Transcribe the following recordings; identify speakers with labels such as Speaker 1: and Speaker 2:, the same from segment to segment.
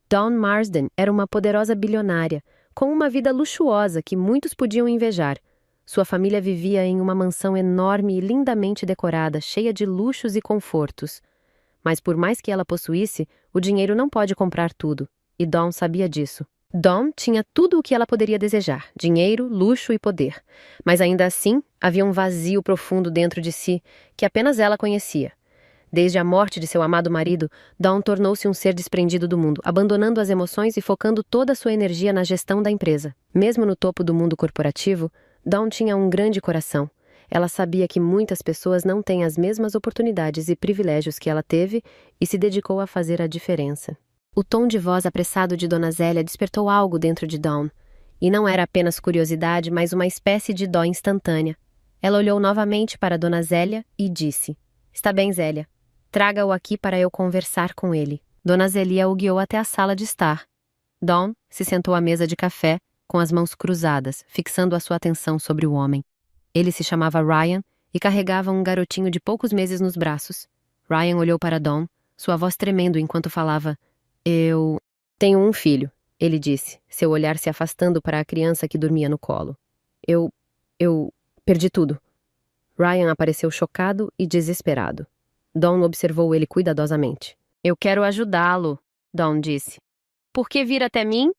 Speaker 1: Dawn Marsden era uma poderosa bilionária, com uma vida luxuosa que muitos podiam invejar. Sua família vivia em uma mansão enorme e lindamente decorada, cheia de luxos e confortos. Mas por mais que ela possuísse, o dinheiro não pode comprar tudo, e Dawn sabia disso. Dawn tinha tudo o que ela poderia desejar, dinheiro, luxo e poder. Mas ainda assim, havia um vazio profundo dentro de si, que apenas ela conhecia. Desde a morte de seu amado marido, Dawn tornou-se um ser desprendido do mundo, abandonando as emoções e focando toda a sua energia na gestão da empresa. Mesmo no topo do mundo corporativo, Dawn tinha um grande coração. Ela sabia que muitas pessoas não têm as mesmas oportunidades e privilégios que ela teve e se dedicou a fazer a diferença. O tom de voz apressado de Dona Zélia despertou algo dentro de Dawn. E não era apenas curiosidade, mas uma espécie de dó instantânea. Ela olhou novamente para Dona Zélia e disse: "Está bem, Zélia. Traga-o aqui para eu conversar com ele." Dona Zélia o guiou até a sala de estar. Dawn se sentou à mesa de café, com as mãos cruzadas, fixando a sua atenção sobre o homem. Ele se chamava Ryan e carregava um garotinho de poucos meses nos braços. Ryan olhou para Dawn, sua voz tremendo enquanto falava. "Eu tenho um filho", ele disse, seu olhar se afastando para a criança que dormia no colo. Eu perdi tudo." Ryan apareceu chocado e desesperado. Dawn observou ele cuidadosamente. "Eu quero ajudá-lo", Dawn disse. "Por que vir até mim?"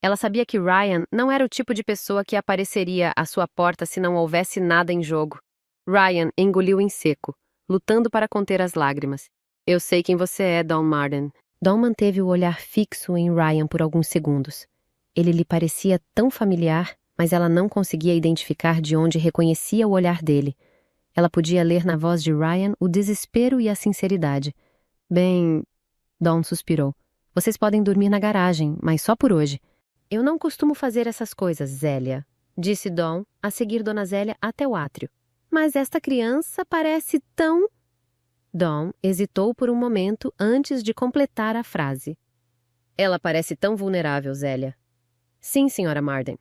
Speaker 1: Ela sabia que Ryan não era o tipo de pessoa que apareceria à sua porta se não houvesse nada em jogo. Ryan engoliu em seco, lutando para conter as lágrimas. "Eu sei quem você é, Dawn Marsden." Dawn manteve o olhar fixo em Ryan por alguns segundos. Ele lhe parecia tão familiar, mas ela não conseguia identificar de onde reconhecia o olhar dele. Ela podia ler na voz de Ryan o desespero e a sinceridade. "Bem..." Dawn suspirou. "Vocês podem dormir na garagem, mas só por hoje." "Eu não costumo fazer essas coisas, Zélia", disse Dawn, a seguir Dona Zélia até o átrio. "Mas esta criança parece tão..." Dawn hesitou por um momento antes de completar a frase. "Ela parece tão vulnerável, Zélia." "Sim, Sra. Marsden."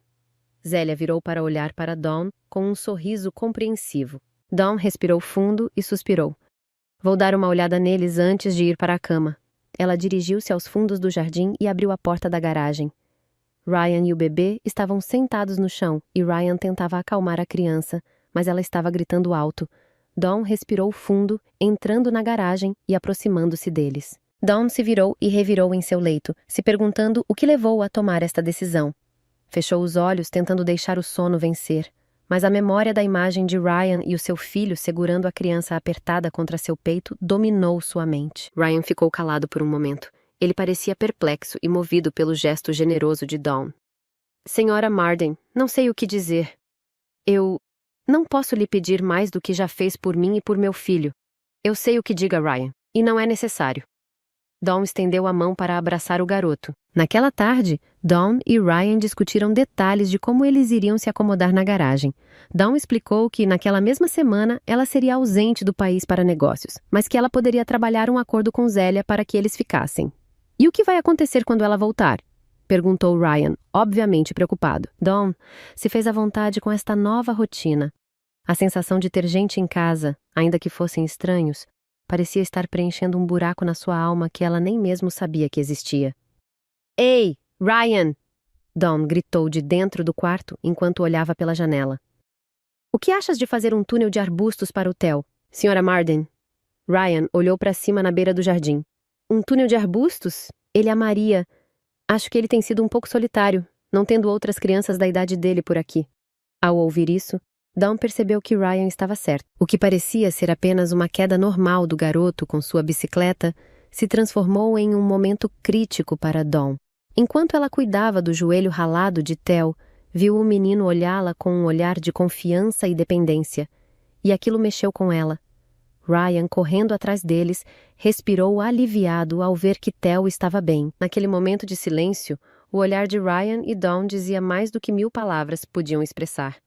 Speaker 1: Zélia virou para olhar para Dawn com um sorriso compreensivo. Dawn respirou fundo e suspirou. "Vou dar uma olhada neles antes de ir para a cama." Ela dirigiu-se aos fundos do jardim e abriu a porta da garagem. Ryan e o bebê estavam sentados no chão e Ryan tentava acalmar a criança, mas ela estava gritando alto. Dawn respirou fundo, entrando na garagem e aproximando-se deles. Dawn se virou e revirou em seu leito, se perguntando o que levou a tomar esta decisão. Fechou os olhos tentando deixar o sono vencer, mas a memória da imagem de Ryan e o seu filho segurando a criança apertada contra seu peito dominou sua mente. Ryan ficou calado por um momento. Ele parecia perplexo e movido pelo gesto generoso de Dawn. "Sra. Marsden, não sei o que dizer. Eu não posso lhe pedir mais do que já fez por mim e por meu filho. Eu sei o que diga, Ryan, e não é necessário." Dawn estendeu a mão para abraçar o garoto. Naquela tarde, Dawn e Ryan discutiram detalhes de como eles iriam se acomodar na garagem. Dawn explicou que, naquela mesma semana, ela seria ausente do país para negócios, mas que ela poderia trabalhar um acordo com Zélia para que eles ficassem. "E o que vai acontecer quando ela voltar?" perguntou Ryan, obviamente preocupado. Dawn se fez à vontade com esta nova rotina. A sensação de ter gente em casa, ainda que fossem estranhos, parecia estar preenchendo um buraco na sua alma que ela nem mesmo sabia que existia. "Ei, Ryan!" Dawn gritou de dentro do quarto enquanto olhava pela janela. "O que achas de fazer um túnel de arbustos para o hotel, Sra. Marsden?" Ryan olhou para cima na beira do jardim. "Um túnel de arbustos? Ele amaria. Acho que ele tem sido um pouco solitário, não tendo outras crianças da idade dele por aqui." Ao ouvir isso, Dawn percebeu que Ryan estava certo. O que parecia ser apenas uma queda normal do garoto com sua bicicleta se transformou em um momento crítico para Dawn. Enquanto ela cuidava do joelho ralado de Theo, viu o menino olhá-la com um olhar de confiança e dependência, e aquilo mexeu com ela. Ryan, correndo atrás deles, respirou aliviado ao ver que Theo estava bem. Naquele momento de silêncio, o olhar de Ryan e Dawn dizia mais do que 1000 palavras podiam expressar.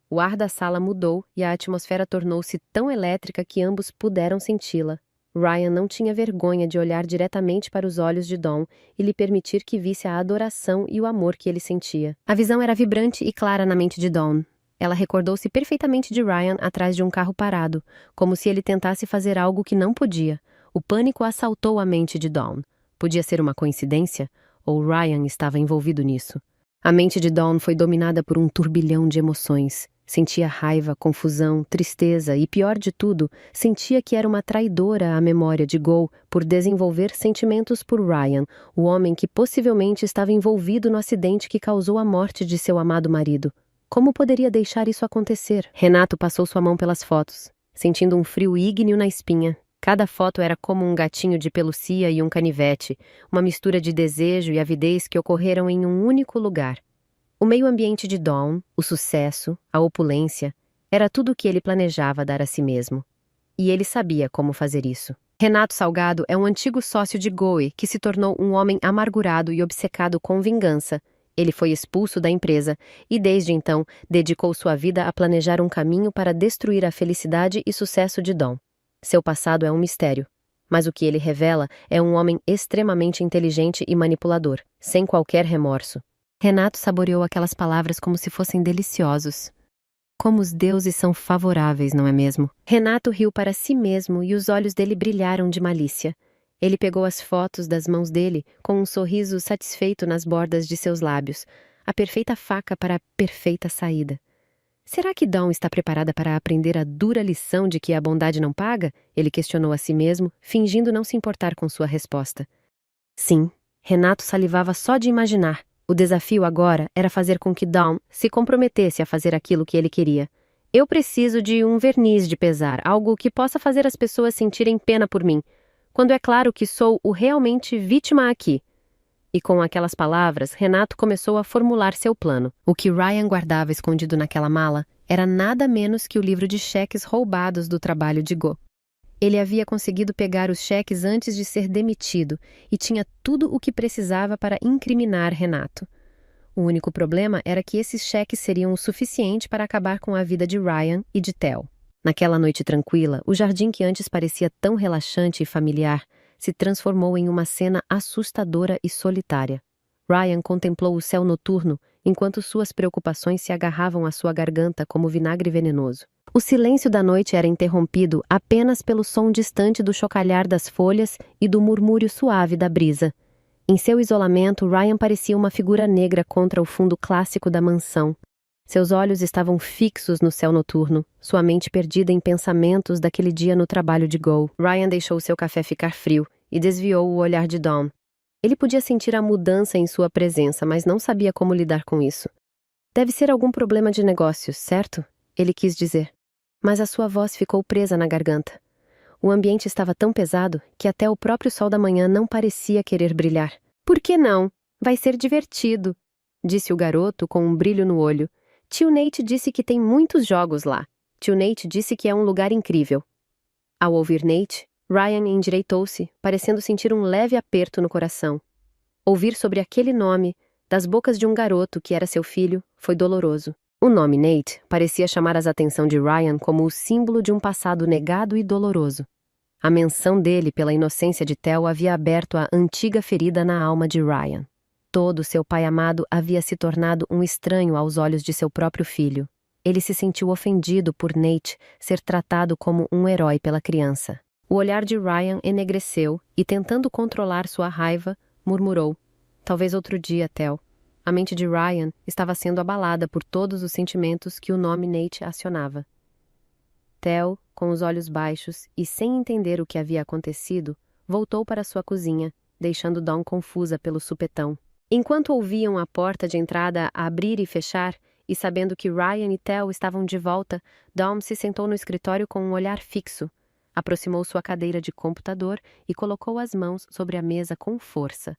Speaker 1: O ar da sala mudou e a atmosfera tornou-se tão elétrica que ambos puderam senti-la. Ryan não tinha vergonha de olhar diretamente para os olhos de Dawn e lhe permitir que visse a adoração e o amor que ele sentia. A visão era vibrante e clara na mente de Dawn. Ela recordou-se perfeitamente de Ryan atrás de um carro parado, como se ele tentasse fazer algo que não podia. O pânico assaltou a mente de Dawn. Podia ser uma coincidência? Ou Ryan estava envolvido nisso? A mente de Dawn foi dominada por um turbilhão de emoções. Sentia raiva, confusão, tristeza e, pior de tudo, sentia que era uma traidora à memória de Go por desenvolver sentimentos por Ryan, o homem que possivelmente estava envolvido no acidente que causou a morte de seu amado marido. Como poderia deixar isso acontecer? Renato passou sua mão pelas fotos, sentindo um frio ígneo na espinha. Cada foto era como um gatinho de pelúcia e um canivete, uma mistura de desejo e avidez que ocorreram em um único lugar. O meio ambiente de Dawn, o sucesso, a opulência, era tudo o que ele planejava dar a si mesmo. E ele sabia como fazer isso. Renato Salgado é um antigo sócio de Goe que se tornou um homem amargurado e obcecado com vingança. Ele foi expulso da empresa e, desde então, dedicou sua vida a planejar um caminho para destruir a felicidade e sucesso de Dawn. Seu passado é um mistério, mas o que ele revela é um homem extremamente inteligente e manipulador, sem qualquer remorso. Renato saboreou aquelas palavras como se fossem deliciosos. Como os deuses são favoráveis, não é mesmo? Renato riu para si mesmo e os olhos dele brilharam de malícia. Ele pegou as fotos das mãos dele com um sorriso satisfeito nas bordas de seus lábios, a perfeita faca para a perfeita saída. Será que Dawn está preparada para aprender a dura lição de que a bondade não paga? Ele questionou a si mesmo, fingindo não se importar com sua resposta. Sim, Renato salivava só de imaginar. O desafio agora era fazer com que Dawn se comprometesse a fazer aquilo que ele queria. Eu preciso de um verniz de pesar, algo que possa fazer as pessoas sentirem pena por mim, quando é claro que sou o realmente vítima aqui. E com aquelas palavras, Renato começou a formular seu plano. O que Ryan guardava escondido naquela mala era nada menos que o livro de cheques roubados do trabalho de Go. Ele havia conseguido pegar os cheques antes de ser demitido e tinha tudo o que precisava para incriminar Renato. O único problema era que esses cheques seriam o suficiente para acabar com a vida de Ryan e de Theo. Naquela noite tranquila, o jardim que antes parecia tão relaxante e familiar se transformou em uma cena assustadora e solitária. Ryan contemplou o céu noturno enquanto suas preocupações se agarravam à sua garganta como vinagre venenoso. O silêncio da noite era interrompido apenas pelo som distante do chocalhar das folhas e do murmúrio suave da brisa. Em seu isolamento, Ryan parecia uma figura negra contra o fundo clássico da mansão. Seus olhos estavam fixos no céu noturno, sua mente perdida em pensamentos daquele dia no trabalho de Go. Ryan deixou seu café ficar frio e desviou o olhar de Dawn. Ele podia sentir a mudança em sua presença, mas não sabia como lidar com isso. Deve ser algum problema de negócios, certo? Ele quis dizer. Mas a sua voz ficou presa na garganta. O ambiente estava tão pesado que até o próprio sol da manhã não parecia querer brilhar. Por que não? Vai ser divertido, disse o garoto com um brilho no olho. Tio Nate disse que tem muitos jogos lá. Tio Nate disse que é um lugar incrível. Ao ouvir Nate, Ryan endireitou-se, parecendo sentir um leve aperto no coração. Ouvir sobre aquele nome, das bocas de um garoto que era seu filho, foi doloroso. O nome Nate parecia chamar a atenção de Ryan como o símbolo de um passado negado e doloroso. A menção dele pela inocência de Theo havia aberto a antiga ferida na alma de Ryan. Todo seu pai amado havia se tornado um estranho aos olhos de seu próprio filho. Ele se sentiu ofendido por Nate ser tratado como um herói pela criança. O olhar de Ryan enegreceu e, tentando controlar sua raiva, murmurou: "Talvez outro dia, Theo." A mente de Ryan estava sendo abalada por todos os sentimentos que o nome Nate acionava. Theo, com os olhos baixos e sem entender o que havia acontecido, voltou para sua cozinha, deixando Dawn confusa pelo supetão. Enquanto ouviam a porta de entrada abrir e fechar, e sabendo que Ryan e Theo estavam de volta, Dawn se sentou no escritório com um olhar fixo. Aproximou sua cadeira de computador e colocou as mãos sobre a mesa com força,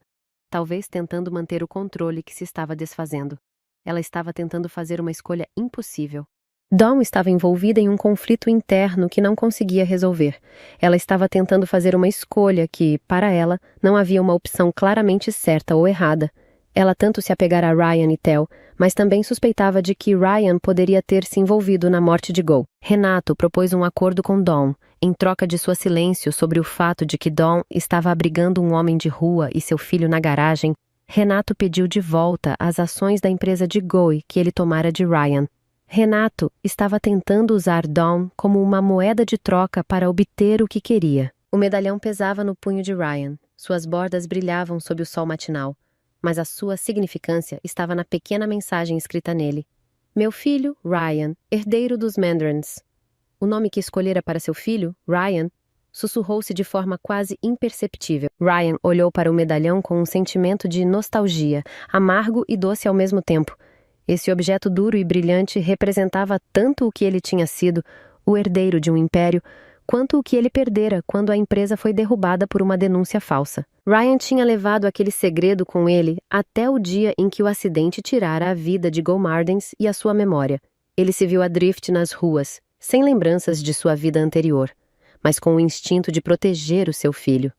Speaker 1: talvez tentando manter o controle que se estava desfazendo. Ela estava tentando fazer uma escolha impossível. Dawn estava envolvida em um conflito interno que não conseguia resolver. Ela estava tentando fazer uma escolha que, para ela, não havia uma opção claramente certa ou errada. Ela tanto se apegara a Ryan e Theo, mas também suspeitava de que Ryan poderia ter se envolvido na morte de Go. Renato propôs um acordo com Dawn, em troca de seu silêncio sobre o fato de que Dawn estava abrigando um homem de rua e seu filho na garagem. Renato pediu de volta as ações da empresa de Goe que ele tomara de Ryan. Renato estava tentando usar Dawn como uma moeda de troca para obter o que queria. O medalhão pesava no punho de Ryan, suas bordas brilhavam sob o sol matinal, mas a sua significância estava na pequena mensagem escrita nele. Meu filho, Ryan, herdeiro dos Mandarins. O nome que escolhera para seu filho, Ryan, sussurrou-se de forma quase imperceptível. Ryan olhou para o medalhão com um sentimento de nostalgia, amargo e doce ao mesmo tempo. Esse objeto duro e brilhante representava tanto o que ele tinha sido, o herdeiro de um império, quanto o que ele perdera quando a empresa foi derrubada por uma denúncia falsa. Ryan tinha levado aquele segredo com ele até o dia em que o acidente tirara a vida de Go Mardens e a sua memória. Ele se viu adrift nas ruas, sem lembranças de sua vida anterior, mas com o instinto de proteger o seu filho.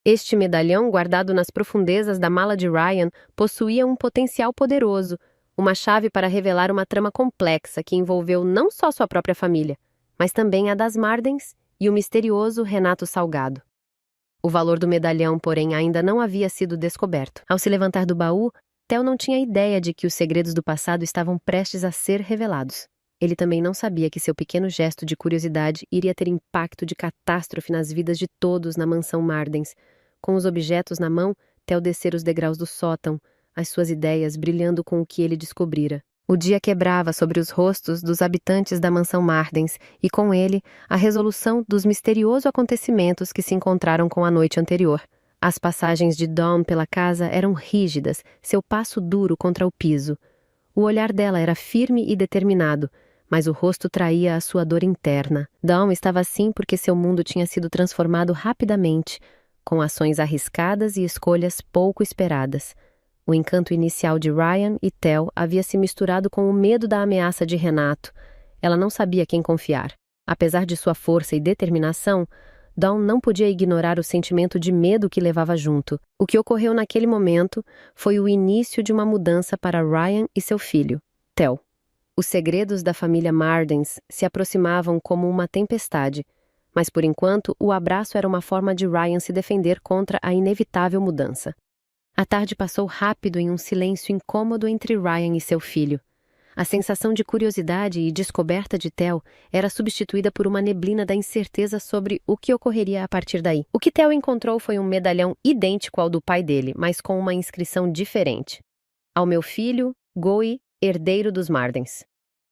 Speaker 1: Este medalhão, guardado nas profundezas da mala de Ryan, possuía um potencial poderoso, uma chave para revelar uma trama complexa que envolveu não só sua própria família, mas também a das Mardens e o misterioso Renato Salgado. O valor do medalhão, porém, ainda não havia sido descoberto. Ao se levantar do baú, Theo não tinha ideia de que os segredos do passado estavam prestes a ser revelados. Ele também não sabia que seu pequeno gesto de curiosidade iria ter impacto de catástrofe nas vidas de todos na mansão Mardens. Com os objetos na mão, Theo descera os degraus do sótão, as suas ideias brilhando com o que ele descobrira. O dia quebrava sobre os rostos dos habitantes da mansão Mardens e, com ele, a resolução dos misteriosos acontecimentos que se encontraram com a noite anterior. As passagens de Dawn pela casa eram rígidas, seu passo duro contra o piso. O olhar dela era firme e determinado, mas o rosto traía a sua dor interna. Dawn estava assim porque seu mundo tinha sido transformado rapidamente, com ações arriscadas e escolhas pouco esperadas. O encanto inicial de Ryan e Theo havia se misturado com o medo da ameaça de Renato. Ela não sabia quem confiar. Apesar de sua força e determinação, Dawn não podia ignorar o sentimento de medo que levava junto. O que ocorreu naquele momento foi o início de uma mudança para Ryan e seu filho, Theo. Os segredos da família Mardens se aproximavam como uma tempestade, mas por enquanto o abraço era uma forma de Ryan se defender contra a inevitável mudança. A tarde passou rápido em um silêncio incômodo entre Ryan e seu filho. A sensação de curiosidade e descoberta de Theo era substituída por uma neblina da incerteza sobre o que ocorreria a partir daí. O que Theo encontrou foi um medalhão idêntico ao do pai dele, mas com uma inscrição diferente. Ao meu filho, Goi, herdeiro dos Mardens.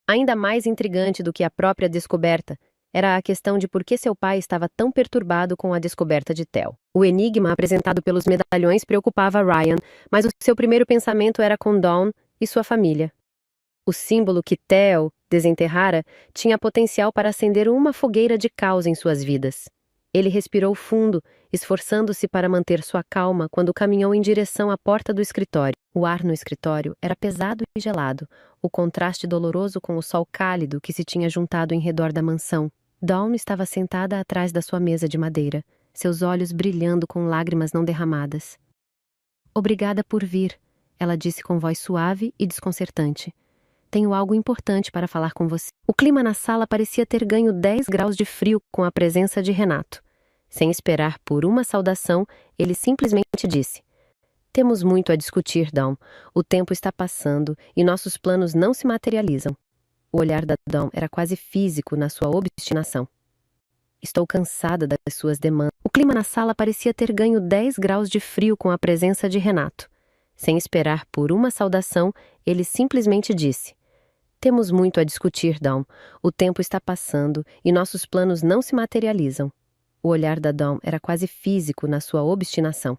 Speaker 1: Ainda mais intrigante do que a própria descoberta era a questão de por que seu pai estava tão perturbado com a descoberta de Theo. O enigma apresentado pelos medalhões preocupava Ryan, mas o seu primeiro pensamento era com Dawn e sua família. O símbolo que Theo desenterrara tinha potencial para acender uma fogueira de caos em suas vidas. Ele respirou fundo, esforçando-se para manter sua calma quando caminhou em direção à porta do escritório. O ar no escritório era pesado e gelado, o contraste doloroso com o sol cálido que se tinha juntado em redor da mansão. Dawn estava sentada atrás da sua mesa de madeira, seus olhos brilhando com lágrimas não derramadas. Obrigada por vir, ela disse com voz suave e desconcertante. Tenho algo importante para falar com você. O clima na sala parecia ter ganho 10 graus de frio com a presença de Renato. Sem esperar por uma saudação, ele simplesmente disse: Temos muito a discutir, Dawn. O tempo está passando e nossos planos não se materializam. O olhar da Dawn era quase físico na sua obstinação. Estou cansada das suas demandas. O clima na sala parecia ter ganho 10 graus de frio com a presença de Renato. Sem esperar por uma saudação, ele simplesmente disse: Temos muito a discutir, Dawn. O tempo está passando e nossos planos não se materializam. O olhar da Dawn era quase físico na sua obstinação.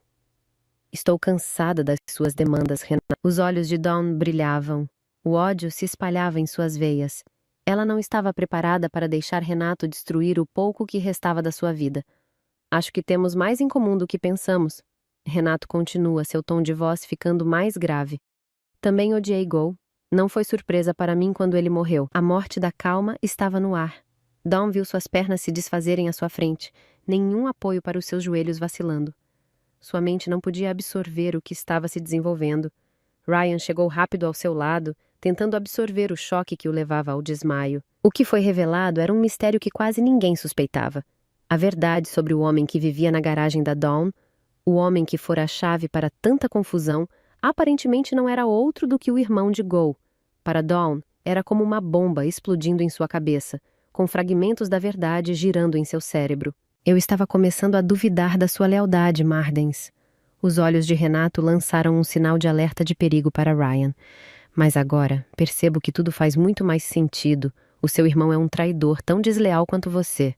Speaker 1: Estou cansada das suas demandas, Renato. Os olhos de Dawn brilhavam. O ódio se espalhava em suas veias. Ela não estava preparada para deixar Renato destruir o pouco que restava da sua vida. Acho que temos mais em comum do que pensamos. Renato continua, seu tom de voz ficando mais grave. Também odiei Go. Não foi surpresa para mim quando ele morreu. A morte da calma estava no ar. Dawn viu suas pernas se desfazerem à sua frente, nenhum apoio para os seus joelhos vacilando. Sua mente não podia absorver o que estava se desenvolvendo. Ryan chegou rápido ao seu lado, tentando absorver o choque que o levava ao desmaio. O que foi revelado era um mistério que quase ninguém suspeitava. A verdade sobre o homem que vivia na garagem da Dawn, o homem que fora a chave para tanta confusão, aparentemente não era outro do que o irmão de Go. Para Dawn, era como uma bomba explodindo em sua cabeça, com fragmentos da verdade girando em seu cérebro. Eu estava começando a duvidar da sua lealdade, Mardens. Os olhos de Renato lançaram um sinal de alerta de perigo para Ryan. Mas agora, percebo que tudo faz muito mais sentido. O seu irmão é um traidor tão desleal quanto você.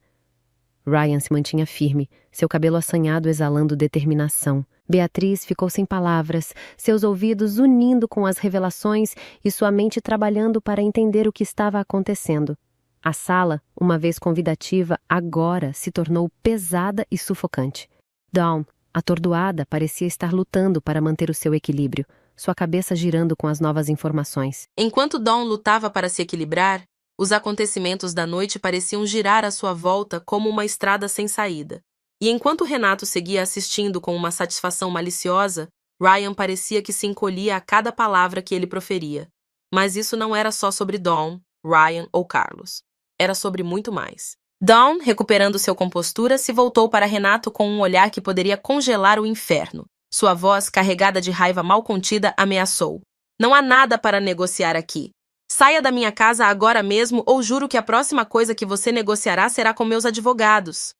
Speaker 1: Ryan se mantinha firme, seu cabelo assanhado exalando determinação. Beatriz ficou sem palavras, seus ouvidos unindo com as revelações e sua mente trabalhando para entender o que estava acontecendo. A sala, uma vez convidativa, agora se tornou pesada e sufocante. Dawn, atordoada, parecia estar lutando para manter o seu equilíbrio, sua cabeça girando com as novas informações.
Speaker 2: Enquanto Dawn lutava para se equilibrar, os acontecimentos da noite pareciam girar à sua volta como uma estrada sem saída. E enquanto Renato seguia assistindo com uma satisfação maliciosa, Ryan parecia que se encolhia a cada palavra que ele proferia. Mas isso não era só sobre Dawn, Ryan ou Carlos. Era sobre muito mais. Dawn, recuperando sua compostura, se voltou para Renato com um olhar que poderia congelar o inferno. Sua voz, carregada de raiva mal contida, ameaçou. Não há nada para negociar aqui. Saia da minha casa agora mesmo ou juro que a próxima coisa que você negociará será com meus advogados.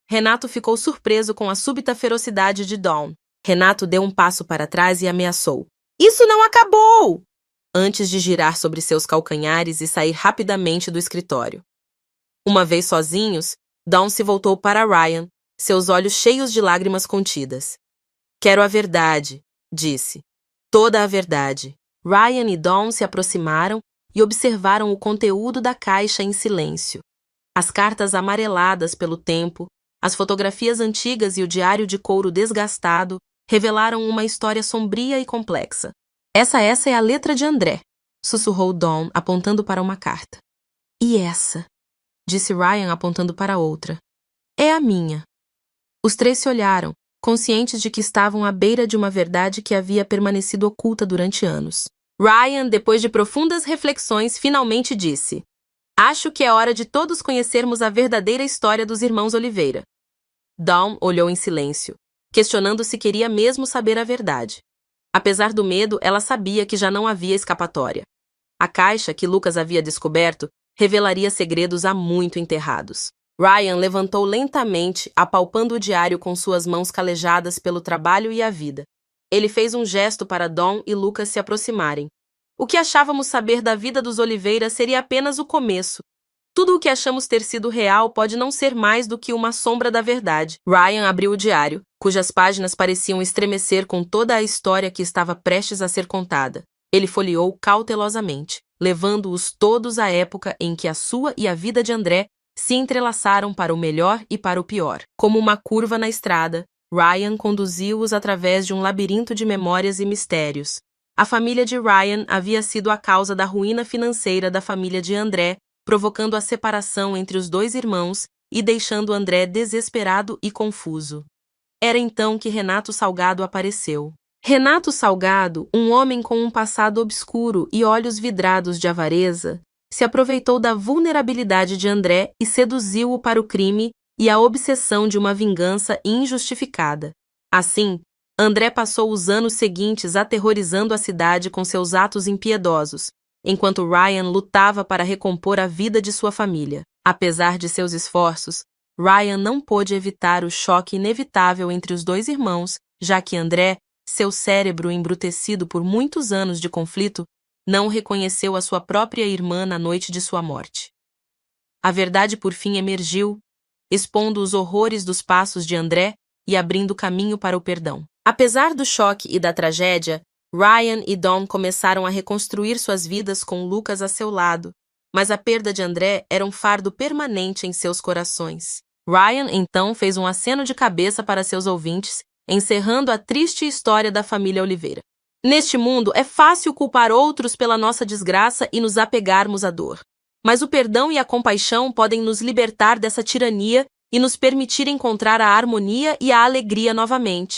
Speaker 2: Renato ficou surpreso com a súbita ferocidade de Dawn. Renato deu um passo para trás e ameaçou. Isso não acabou! Antes de girar sobre seus calcanhares e sair rapidamente do escritório. Uma vez sozinhos, Dawn se voltou para Ryan, seus olhos cheios de lágrimas contidas. Quero a verdade, disse. Toda a verdade. Ryan e Dawn se aproximaram e observaram o conteúdo da caixa em silêncio. As cartas amareladas pelo tempo, as fotografias antigas e o diário de couro desgastado revelaram uma história sombria e complexa. Essa é a letra de André, sussurrou Dawn, apontando para uma carta. E essa? Disse Ryan, apontando para outra. É a minha. Os três se olharam, conscientes de que estavam à beira de uma verdade que havia permanecido oculta durante anos. Ryan, depois de profundas reflexões, finalmente disse: Acho que é hora de todos conhecermos a verdadeira história dos irmãos Oliveira. Dawn olhou em silêncio, questionando se queria mesmo saber a verdade. Apesar do medo, ela sabia que já não havia escapatória. A caixa que Lucas havia descoberto revelaria segredos há muito enterrados. Ryan levantou lentamente, apalpando o diário com suas mãos calejadas pelo trabalho e a vida. Ele fez um gesto para Dawn e Lucas se aproximarem. O que achávamos saber da vida dos Oliveira seria apenas o começo. Tudo o que achamos ter sido real pode não ser mais do que uma sombra da verdade. Ryan abriu o diário, cujas páginas pareciam estremecer com toda a história que estava prestes a ser contada. Ele folheou cautelosamente, levando-os todos à época em que a sua e a vida de André se entrelaçaram para o melhor e para o pior. Como uma curva na estrada, Ryan conduziu-os através de um labirinto de memórias e mistérios. A família de Ryan havia sido a causa da ruína financeira da família de André, provocando a separação entre os dois irmãos e deixando André desesperado e confuso. Era então que Renato Salgado apareceu. Renato Salgado, um homem com um passado obscuro e olhos vidrados de avareza, se aproveitou da vulnerabilidade de André e seduziu-o para o crime e a obsessão de uma vingança injustificada. Assim, André passou os anos seguintes aterrorizando a cidade com seus atos impiedosos, enquanto Ryan lutava para recompor a vida de sua família. Apesar de seus esforços, Ryan não pôde evitar o choque inevitável entre os dois irmãos, já que André, seu cérebro embrutecido por muitos anos de conflito, não reconheceu a sua própria irmã na noite de sua morte. A verdade por fim emergiu, expondo os horrores dos passos de André e abrindo caminho para o perdão. Apesar do choque e da tragédia, Ryan e Dawn começaram a reconstruir suas vidas com Lucas a seu lado, mas a perda de André era um fardo permanente em seus corações. Ryan então fez um aceno de cabeça para seus ouvintes, encerrando a triste história da família Oliveira. Neste mundo, é fácil culpar outros pela nossa desgraça e nos apegarmos à dor. Mas o perdão e a compaixão podem nos libertar dessa tirania e nos permitir encontrar a harmonia e a alegria novamente.